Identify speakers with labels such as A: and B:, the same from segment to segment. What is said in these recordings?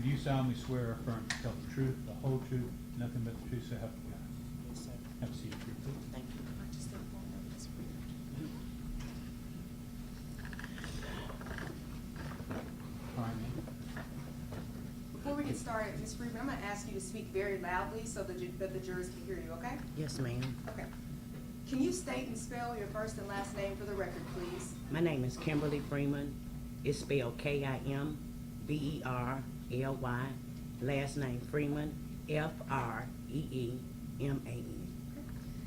A: do you solemnly swear or affirm to tell the truth, the whole truth, nothing but the truth, so help you God?
B: Yes, sir.
A: Have a seat, if you please.
B: Thank you.
A: All right, ma'am.
C: Before we get started, Ms. Freeman, I'm going to ask you to speak very loudly so that the jurors can hear you, okay?
B: Yes, ma'am.
C: Okay. Can you state and spell your first and last name for the record, please?
B: My name is Kimberly Freeman. It's spelled Kimberly. Last name Freeman, Freeman.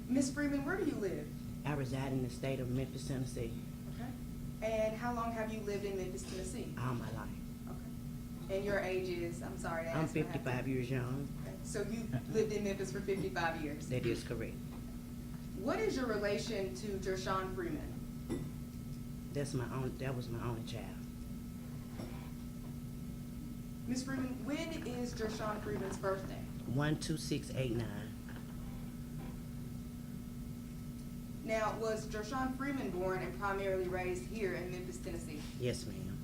C: Ms. Freeman, where do you live?
B: I reside in the state of Memphis, Tennessee,
C: Okay. And how long have you lived in Memphis, Tennessee?
B: all my life.
C: Okay. And your age is, I'm sorry to ask.
B: I'm
C: but I have to-
B: 55 years young.
C: Okay. So you lived in Memphis for 55 years.
B: That is correct.
C: What is your relation to Gershun Freeman?
B: That was my only child.
C: Ms. Freeman, when is Gershun Freeman's birthday?
B: 12689.
C: Now, was Gershun Freeman born and primarily raised here in Memphis, Tennessee?
B: Yes, ma'am.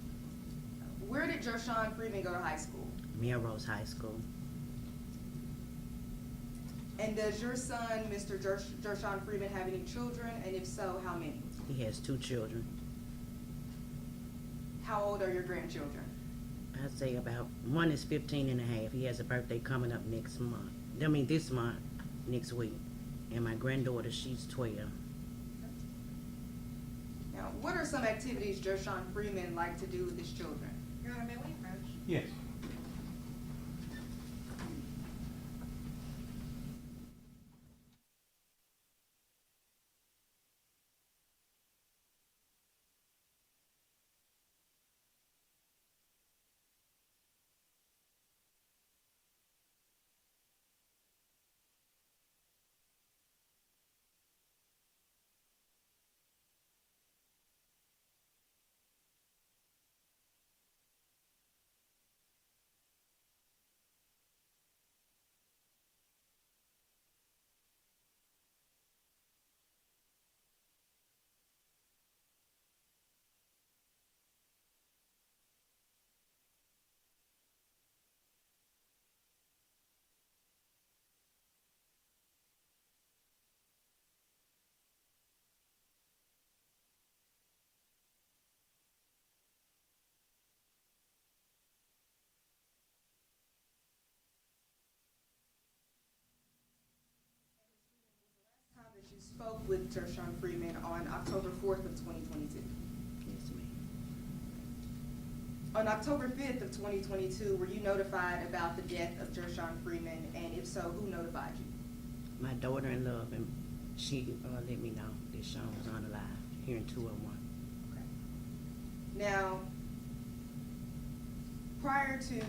C: Where did Gershun Freeman go to high school?
B: Melrose High School.
C: And does your son, Mr. Gershun Freeman, have any children? And if so, how many?
B: He has 2 children.
C: How old are your grandchildren?
B: I'd say about one is 15 and a half. He has a birthday coming up this month, next week. And my granddaughter, she's 12.
C: Now, what are some activities Gershun Freeman like to do with his children?
D: Your Honor, may we approach?
A: Yes.
C: Time that you spoke with Gershun Freeman on October 4th of 2022.
B: Yes, ma'am.
C: On October 5th of 2022, were you notified about the death of Gershun Freeman? And if so, who notified you?
B: My daughter-in-law, and she let me know that Sean was unalive here in 201.
C: Okay. Now, prior to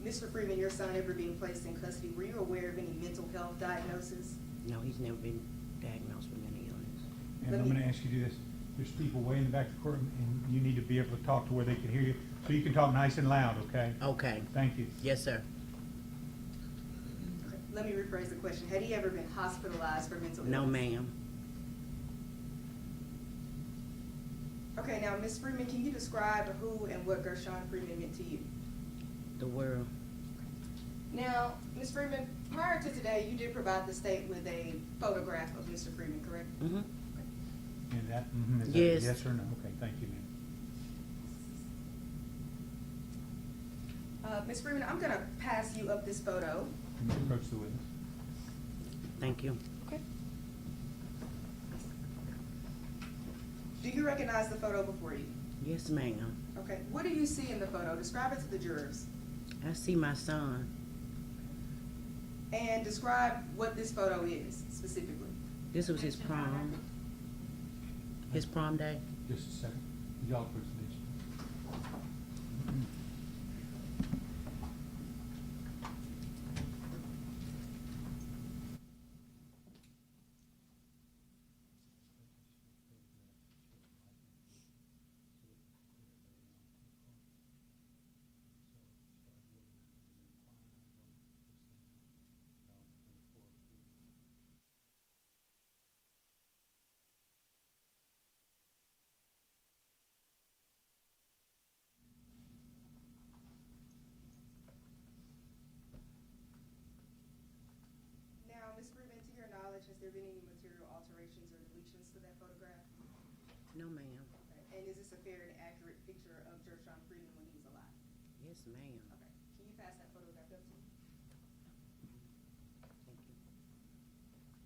C: Mr. Freeman, your son, ever being placed in custody, were you aware of any mental health diagnosis?
B: No, he's never been diagnosed with any illness.
A: And I'm gonna ask you to do this. There's people way in the back of the court, and you need to be able to talk to where they can hear you, so you can talk nice and loud, okay?
B: Okay.
A: Thank you.
B: Yes, sir.
C: Let me rephrase the question. Had he ever been hospitalized for mental illness?
B: No, ma'am.
C: Okay, now, Ms. Freeman, can you describe who and what Gershun Freeman meant to you?
B: The world.
C: Now, Ms. Freeman, prior to today, you did provide the state with a photograph of Mr. Freeman, correct?
B: Mm-hmm.
A: And that, is that a
B: Yes.
A: yes or no? Okay, thank you, ma'am.
C: Ms. Freeman, I'm gonna pass you up this photo.
A: You may approach the witness.
B: Thank you.
C: Okay. Do you recognize the photo before you?
B: Yes, ma'am.
C: Okay, what do you see in the photo? Describe it to the jurors.
B: I see my son.
C: And describe what this photo is specifically.
B: This was his prom. His prom day.
A: Just a second. Y'all approach the bench.
B: No, ma'am.
C: Okay. And is this a fair and accurate picture of Gershun Freeman when he was alive?
B: Yes, ma'am.
C: Okay, can you pass that photograph up to me?
B: Thank you.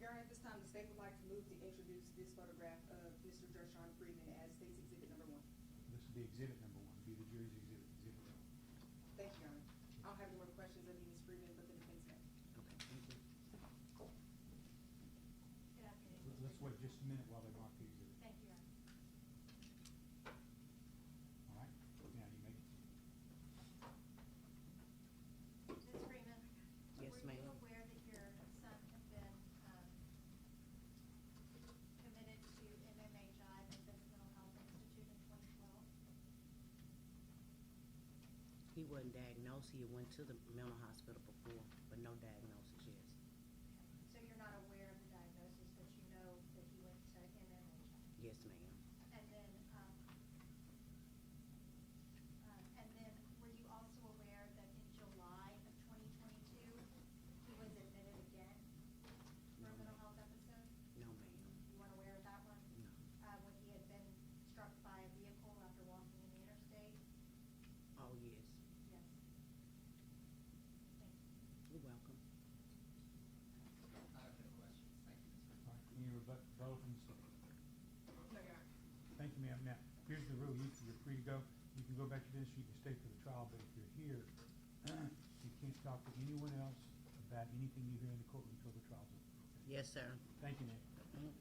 C: Your Honor, at this time, the state would like to move to introduce this photograph of Mr. Gershun Freeman as state's exhibit number 1.
A: This would be exhibit number 1, be the jury's exhibit 1.
C: Thank you, Your Honor. I don't have any more questions of you, Ms. Freeman, but the defense may.
B: Okay, thank you.
D: Good afternoon.
A: Let's wait just a minute while they mark the exhibit.
D: Thank you, Your Honor.
A: All right, now you make it.
D: Ms. Freeman?
B: Yes,
D: Were you
B: ma'am.
D: aware that your son had been committed to MMA Jive at this mental health institute in 2012?
B: He wasn't diagnosed. He went to the mental hospital before, but no diagnosis, yes.
D: So you're not aware of the diagnosis, but you know that he went to MMA Jive?
B: Yes, ma'am.
D: And then were you also aware that in July of 2022, he was admitted again for a
B: No,
D: mental
B: ma'am.
D: health episode?
B: No, ma'am.
D: You weren't aware of that one?
B: No.
D: When he had been struck by a vehicle after walking in the interstate?
B: Oh, yes.
D: Yes. Thank you.
B: You're welcome.
E: I have no questions. Thank you, Ms.
A: All right, any rebuttal from the state?
C: No, Your Honor.
A: Thank you, ma'am. Now, here's the rule, you're free to go. You can go back to this, you can stay for the trial, but if you're here, you can't talk to anyone else about anything you hear in the courtroom until the trial's over. Okay?
B: Yes, sir.
A: Thank you, Nick.
B: Mhm.